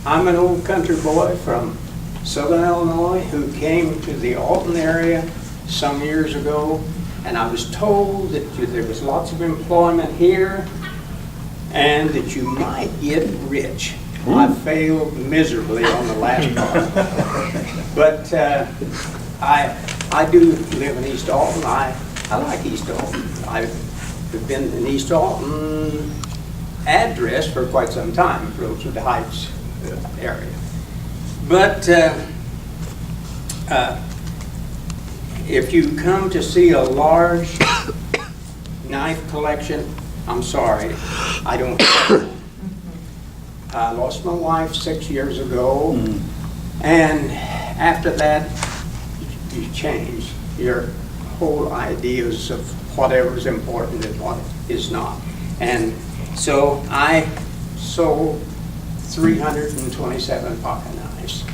I'm an old country boy from Southern Illinois who came to the Alton area some years ago, and I was told that there was lots of employment here and that you might get rich. I failed miserably on the last part. But I do live in East Alton. I like East Alton. I've been in East Alton address for quite some time, Rosewood Heights area. But if you come to see a large knife collection, I'm sorry, I don't have one. I lost my wife 6 years ago, and after that, you change your whole ideas of whatever's important and what is not. And so I sold 327 pocket knives.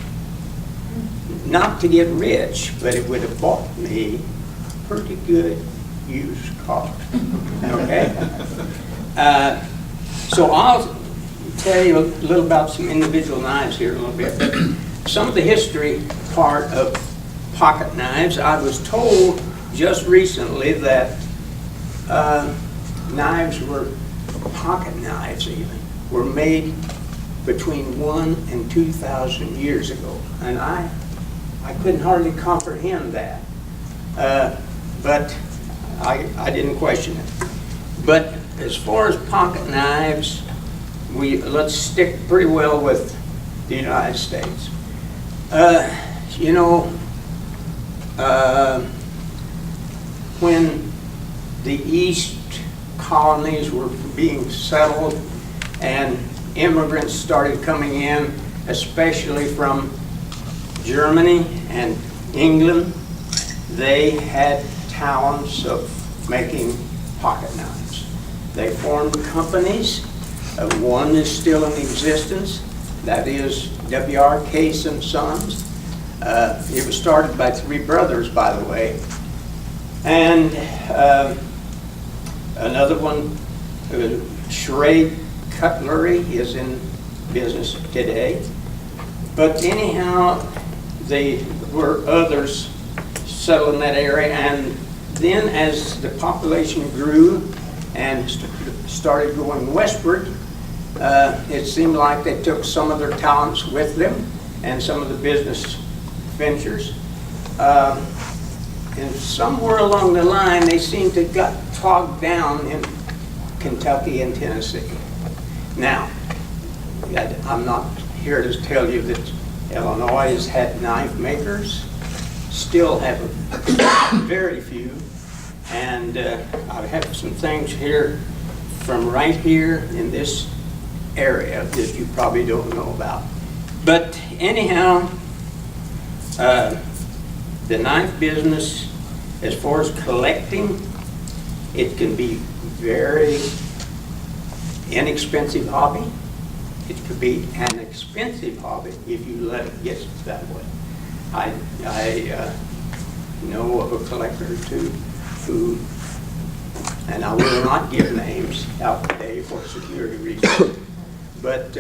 Not to get rich, but it would have bought me a pretty good used car. Okay? So I'll tell you a little about some individual knives here a little bit. But some of the history part of pocket knives, I was told just recently that knives were, pocket knives even, were made between 1,000 and 2,000 years ago. And I couldn't hardly comprehend that. But I didn't question it. But as far as pocket knives, let's stick pretty well with the United States. You know, when the East colonies were being settled and immigrants started coming in, especially from Germany and England, they had talents of making pocket knives. They formed companies. One is still in existence. That is W.R. Case and Sons. It was started by three brothers, by the way. And another one, Schrade Cutlery, is in business today. But anyhow, there were others settled in that area, and then as the population grew and started going westward, it seemed like they took some of their talents with them and some of the business ventures. And somewhere along the line, they seemed to got bogged down in Kentucky and Tennessee. Now, I'm not here to tell you that Illinois has had knife makers, still have very few, and I have some things here from right here in this area that you probably don't know about. But anyhow, the knife business, as far as collecting, it can be very inexpensive hobby. It could be an expensive hobby if you let it get that way. I know of a collector or two who, and I will not give names out today for security reasons, but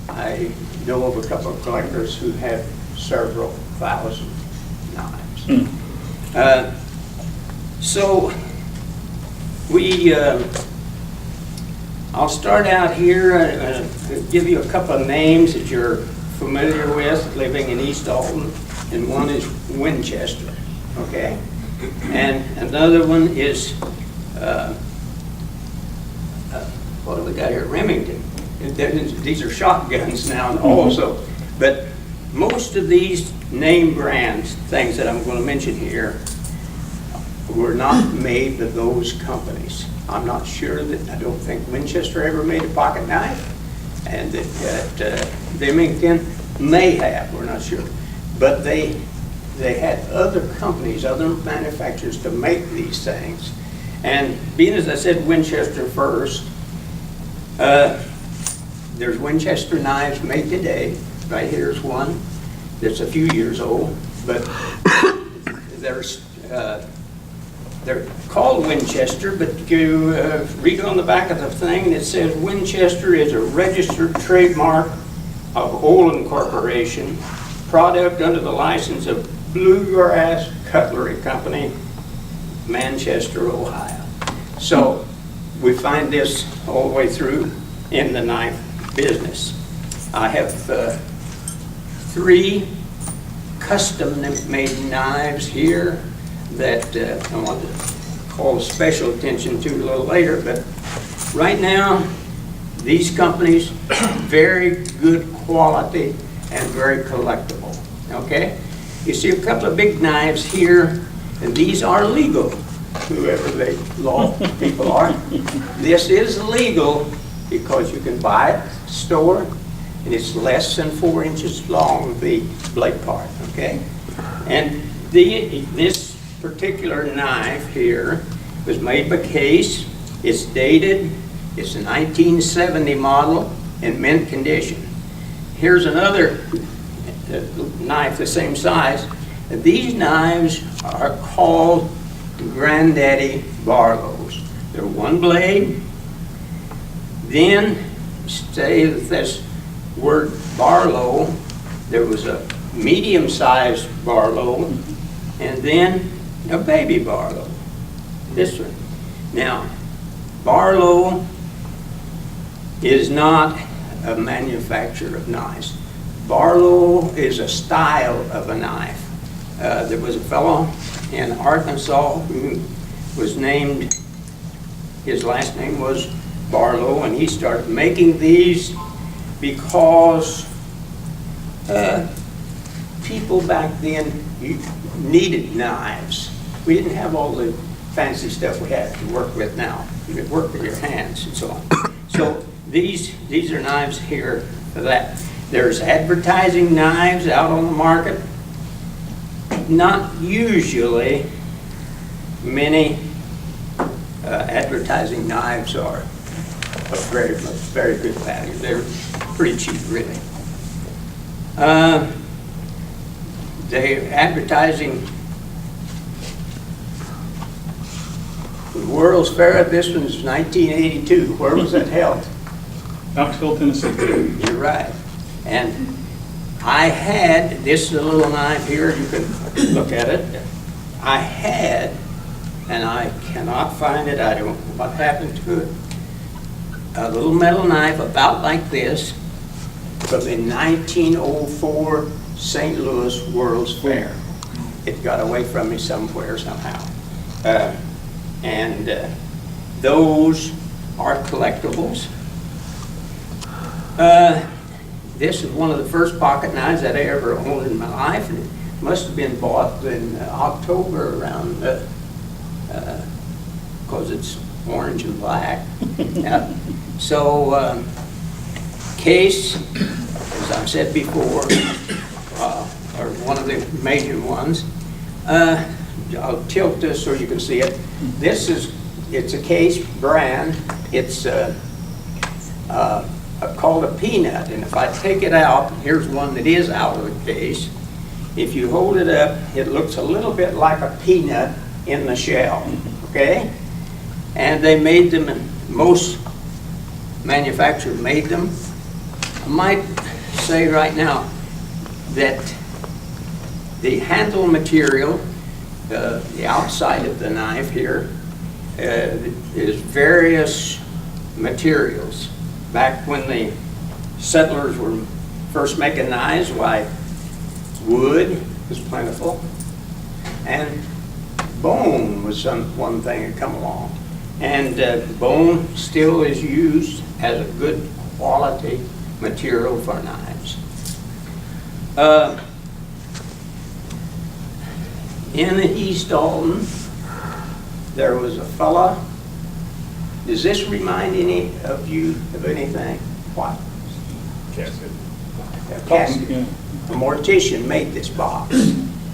I know of a couple of collectors who have several thousand knives. So I'll start out here, give you a couple of names that you're familiar with living in East Alton, and one is Winchester, okay? And another one is, what do we got here? Remington. These are shotguns now also, but most of these name brands, things that I'm going to mention here, were not made by those companies. I'm not sure that, I don't think Winchester ever made a pocket knife, and that Remington may have, we're not sure. But they had other companies, other manufacturers to make these things. And being, as I said, Winchester first, there's Winchester knives made today. Right here's one that's a few years old, but there's They're called Winchester, but you read on the back of the thing, it says Winchester is a registered trademark of Olin Corporation, product under the license of Bluegrass Cutlery Company, Manchester, Ohio. So we find this all the way through in the knife business. I have 3 custom-made knives here that I want to call special attention to a little later, but right now, these companies, very good quality and very collectible, okay? You see a couple of big knives here, and these are legal, whoever the law people are. This is legal because you can buy it at the store, and it's less than 4 inches long, the blade part, okay? And this particular knife here was made by Case. It's dated. It's a 1970 model in mint condition. Here's another knife the same size. And these knives are called Granddaddy Barlows. They're one blade. Then, say that this word Barlow, there was a medium-sized Barlow, and then a baby Barlow, this one. Now, Barlow is not a manufacturer of knives. Barlow is a style of a knife. There was a fellow in Arkansas who was named, his last name was Barlow, and he started making these because people back then needed knives. We didn't have all the fancy stuff we have to work with now. You could work with your hands and so on. So these are knives here for that. There's advertising knives out on the market. Not usually many advertising knives are of very good value. They're pretty cheap, really. They're advertising the World's Fair. This one's 1982. Where was it held? Knoxville, Tennessee. You're right. And I had this little knife here. You can look at it. I had, and I cannot find it. I don't know what happened to it. A little metal knife about like this from the 1904 St. Louis World's Fair. It got away from me somewhere, somehow. Those are collectibles. This is one of the first pocket knives that I ever owned in my life, and it must have been bought in October around, because it's orange and black. Case, as I've said before, are one of the major ones. I'll tilt this so you can see it. It's a Case brand. It's called a peanut, and if I take it out, here's one that is out of the case. If you hold it up, it looks a little bit like a peanut in the shell, okay? And they made them, and most manufacturers made them. I might say right now that the handle material, the outside of the knife here, is various materials. Back when the settlers were first making knives, why, wood was plentiful, and bone was one thing that come along. And bone still is used as a good quality material for knives. In East Alton, there was a fella. Does this remind any of you of anything? What? Casket. A casket. A mortician made this box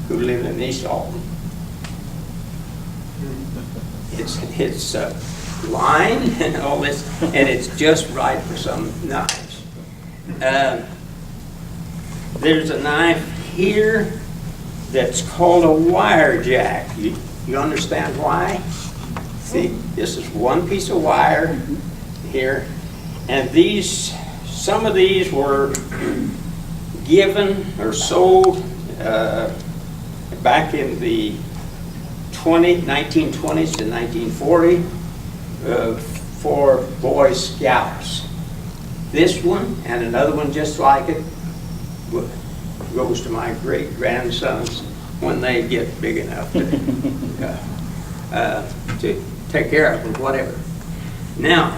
who lived in East Alton. It's lined and all this, and it's just right for some knives. There's a knife here that's called a wire jack. You understand why? See, this is one piece of wire here, and some of these were given or sold back in the 1920s to 1940 for Boy Scouts. This one and another one just like it goes to my great-grandsons when they get big enough to take care of them, whatever. Now,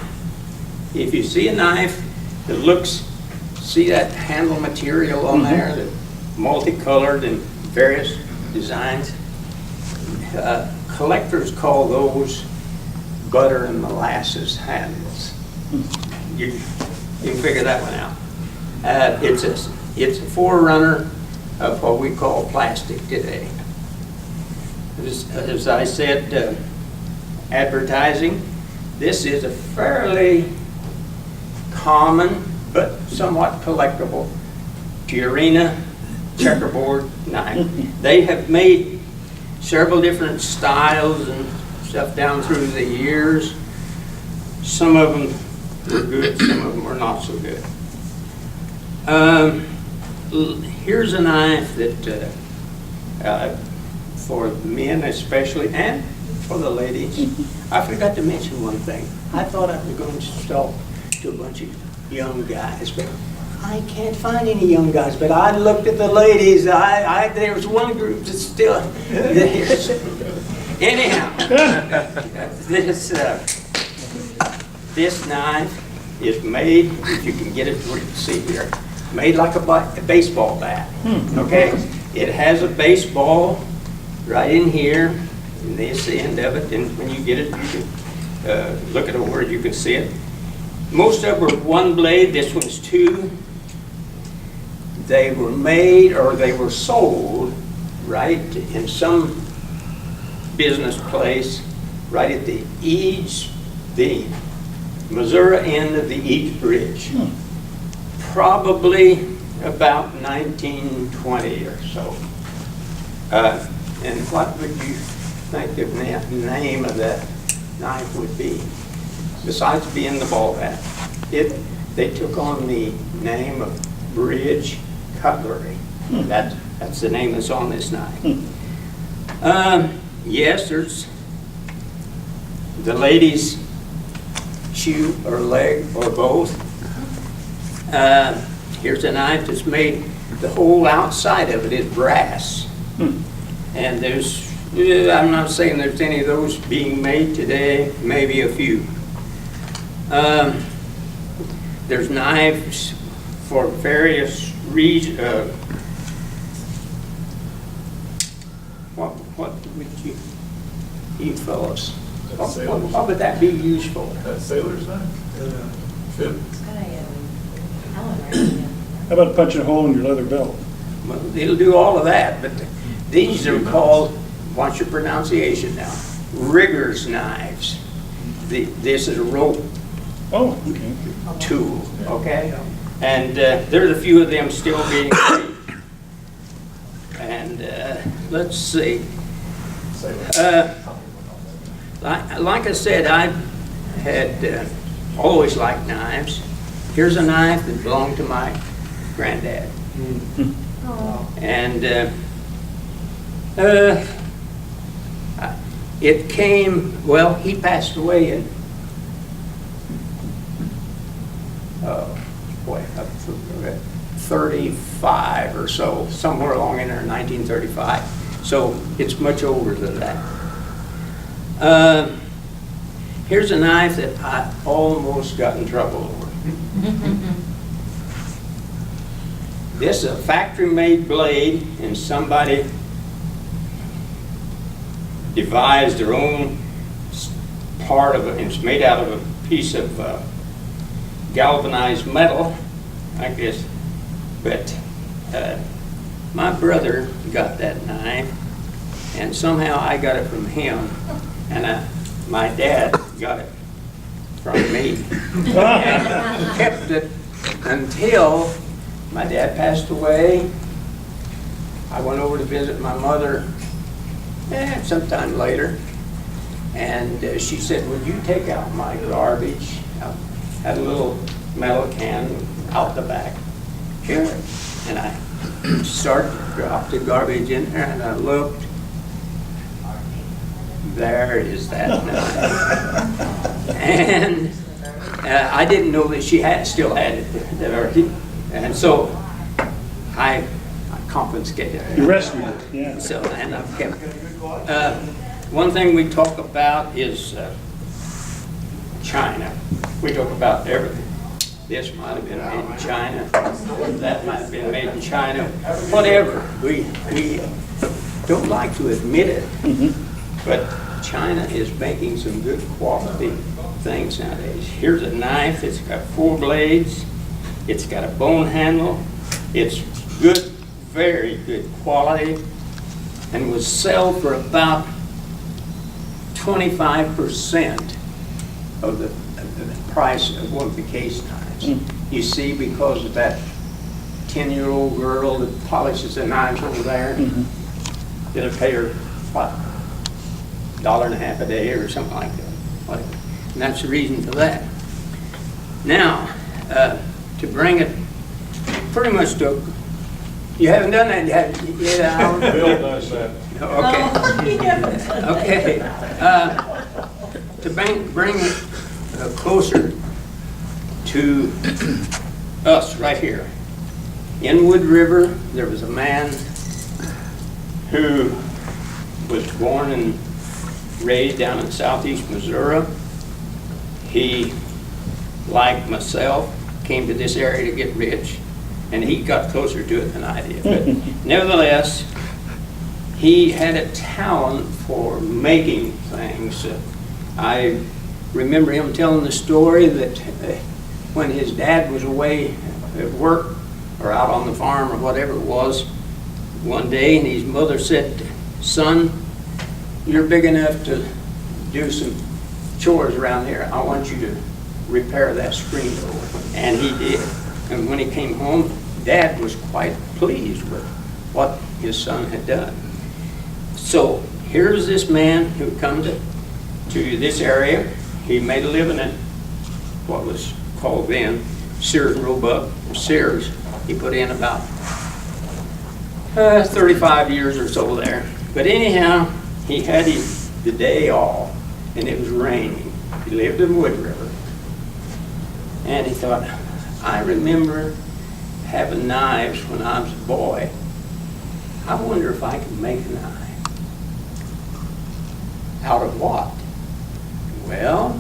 if you see a knife that looks, see that handle material on there, that multicolored in various designs, collectors call those butter and molasses handles. You can figure that one out. It's a forerunner of what we call plastic today. As I said, advertising, this is a fairly common but somewhat collectible Purina checkerboard knife. They have made several different styles and stuff down through the years. Some of them are good, some of them are not so good. Here's a knife that for men especially, and for the ladies. I forgot to mention one thing. I thought I was going to talk to a bunch of young guys, but I can't find any young guys. But I looked at the ladies. There was one group that's still there. Anyhow, this knife is made, if you can get it, what you can see here, made like a baseball bat. Okay, it has a baseball right in here, and this end of it. And when you get it, you can look at it where you can see it. Most of them are one blade. This one's two. They were made or they were sold right in some business place right at the Missouri end of the Eads Bridge. Probably about 1920 or so. And what would you think the name of that knife would be? Besides being the ball bat, they took on the name of Bridge Cutlery. That's the name that's on this knife. Yes, there's the ladies' shoe or leg or both. Here's a knife that's made, the whole outside of it is brass. And there's, I'm not saying there's any of those being made today, maybe a few. There's knives for various reasons. What would you fellows, what would that be used for? That sailor's knife? Fit? How about punching a hole in your leather belt? Well, it'll do all of that, but these are called, what's your pronunciation now? Riggers knives. This is a rope tool, okay? And there's a few of them still being made. And let's see. Like I said, I had always liked knives. Here's a knife that belonged to my granddad. And it came, well, he passed away in, boy, 35 or so, somewhere along in there, 1935. So it's much older than that. Here's a knife that I almost got in trouble over. This is a factory-made blade, and somebody devised their own part of it. It's made out of a piece of galvanized metal, like this. But my brother got that knife, and somehow I got it from him, and my dad got it from me. And kept it until my dad passed away. I went over to visit my mother, sometime later. And she said, would you take out my garbage? I had a little metal can out the back. Here. And I started to drop the garbage in there, and I looked. There is that knife. And I didn't know that she still had it there. And so I confiscated it. You rescued it, yeah. So, and I've kept it. One thing we talk about is China. We talk about everything. This might have been made in China. That might have been made in China. Whatever. We don't like to admit it. But China is making some good quality things nowadays. Here's a knife. It's got 4 blades. It's got a bone handle. It's good, very good quality, and was sold for about 25% of the price of one of the case knives. You see, because of that 10-year-old girl that polishes the knives over there, it'll pay her, what, $1.50 a day or something like that. Whatever. And that's the reason for that. Now, to bring it pretty much to, you haven't done that yet, Alan? Bill does that. Okay. Okay. To bring it closer to us right here. In Wood River, there was a man who was born and raised down in southeast Missouri. He, like myself, came to this area to get rich, and he got closer to it than I did. But nevertheless, he had a talent for making things. I remember him telling the story that when his dad was away at work or out on the farm or whatever it was, one day, and his mother said, "Son, you're big enough to do some chores around here. I want you to repair that screen door." And he did. And when he came home, Dad was quite pleased with what his son had done. So here's this man who comes to this area. He made a living at what was called then Sears Roebuck, Sears. He put in about 35 years or so there. But anyhow, he had the day off, and it was raining. He lived in Wood River. And he thought, I remember having knives when I was a boy. I wonder if I could make a knife. Out of what? Well,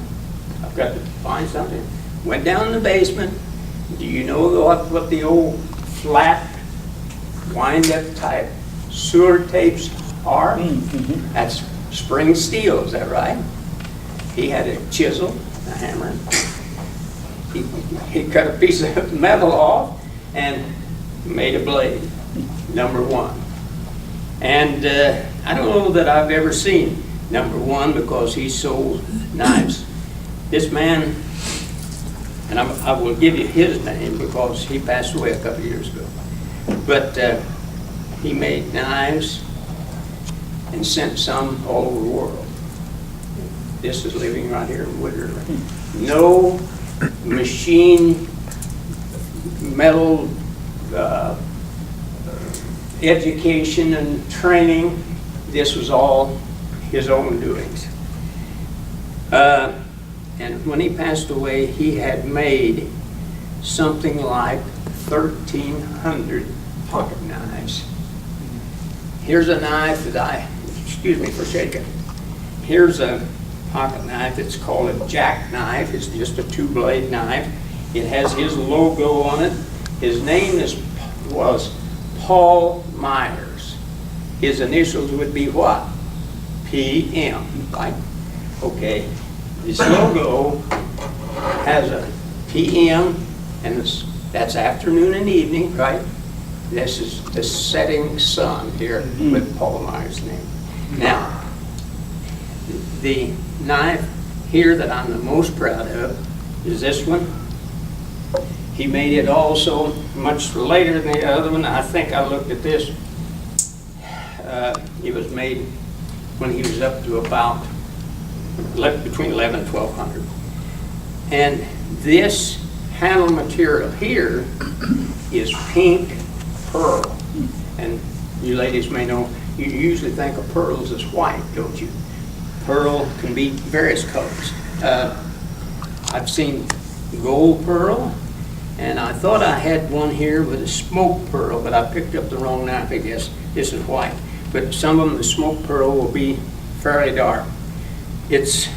I've got to find something. Went down in the basement. Do you know what the old flat wind-up type sewer tapes are? That's spring steel, is that right? He had a chisel, a hammer. He cut a piece of metal off and made a blade, #1. And I don't know that I've ever seen #1 because he sold knives. This man, and I will give you his name because he passed away a couple of years ago, but he made knives and sent some all over the world. This is living right here in Wood River. No machine, metal education and training. This was all his own doings. And when he passed away, he had made something like 1,300 pocket knives. Here's a knife that excuse me for shaking. Here's a pocket knife. It's called a jackknife. It's just a 2-blade knife. It has his logo on it. His name was Paul Myers. His initials would be what? PM, right? Okay. This logo has a PM, and that's afternoon and evening, right? This is the setting sun here with Paul Myers' name. Now, the knife here that I'm the most proud of is this one. He made it also much later than the other one. I think I looked at this. It was made when he was up to about between 11 and 1200. And this handle material here is pink pearl. And you ladies may know, you usually think of pearls as white, don't you? Pearl can be various colors. I've seen gold pearl, and I thought I had one here with a smoke pearl, but I picked up the wrong knife, I guess. This is white. But some of them, the smoke pearl will be fairly dark. It's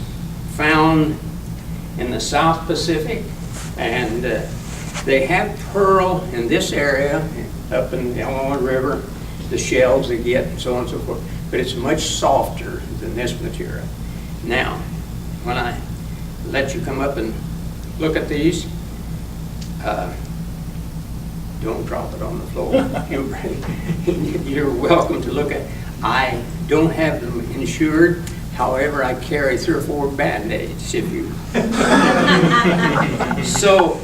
found in the South Pacific, and they have pearl in this area, up in the Illinois River, the shells they get, and so on and so forth. But it's much softer than this material. Now, when I let you come up and look at these, don't drop it on the floor. You're welcome to look at. I don't have them insured. However, I carry 3 or 4 Band-Aids if you. So,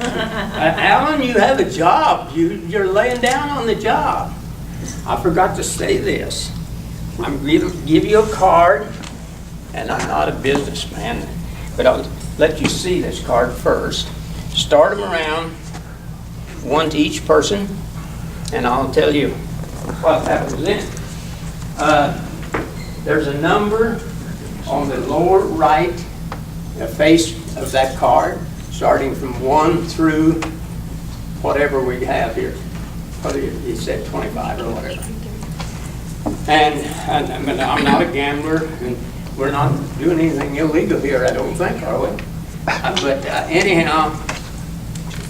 Alan, you have a job. You're laying down on the job. I forgot to say this. I'm going to give you a card, and I'm not a businessman, but I'll let you see this card first. Start them around, one to each person, and I'll tell you what happens then. There's a number on the lower right face of that card, starting from 1 through whatever we have here. What he said, 25 or whatever. And I'm not a gambler, and we're not doing anything illegal here, I don't think, are we? But anyhow,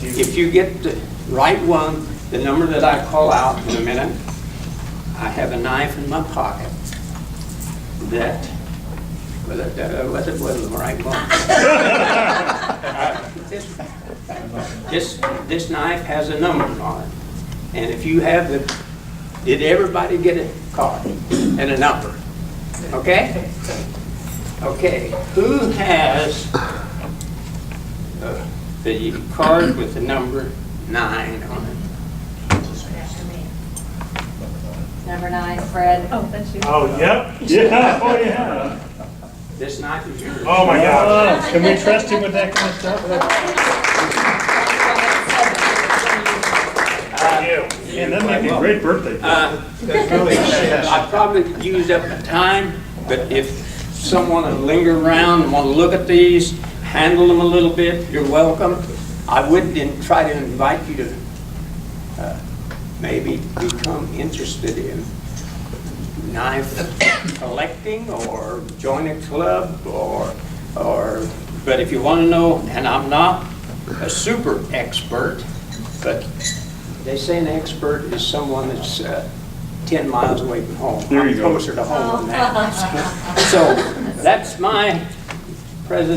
if you get the right one, the number that I call out in a minute, I have a knife in my pocket that, well, it wasn't the right one. This knife has a number on it. And if you have did everybody get a card and a number? Okay? Okay, who has the card with the number 9 on it? Number 9, Fred. Oh, that's you. Oh, yep. Yeah, oh yeah. This knife is yours. Oh, my God. Can we trust him with that kind of stuff? Man, that might be a great birthday present. I probably used up my time, but if someone will linger around and want to look at these, handle them a little bit, you're welcome. I would try to invite you to maybe become interested in knife collecting or join a club but if you want to know, and I'm not a super expert, but they say an expert is someone that's 10 miles away from home. There you go. I'm closer to home than that. So that's my presentation.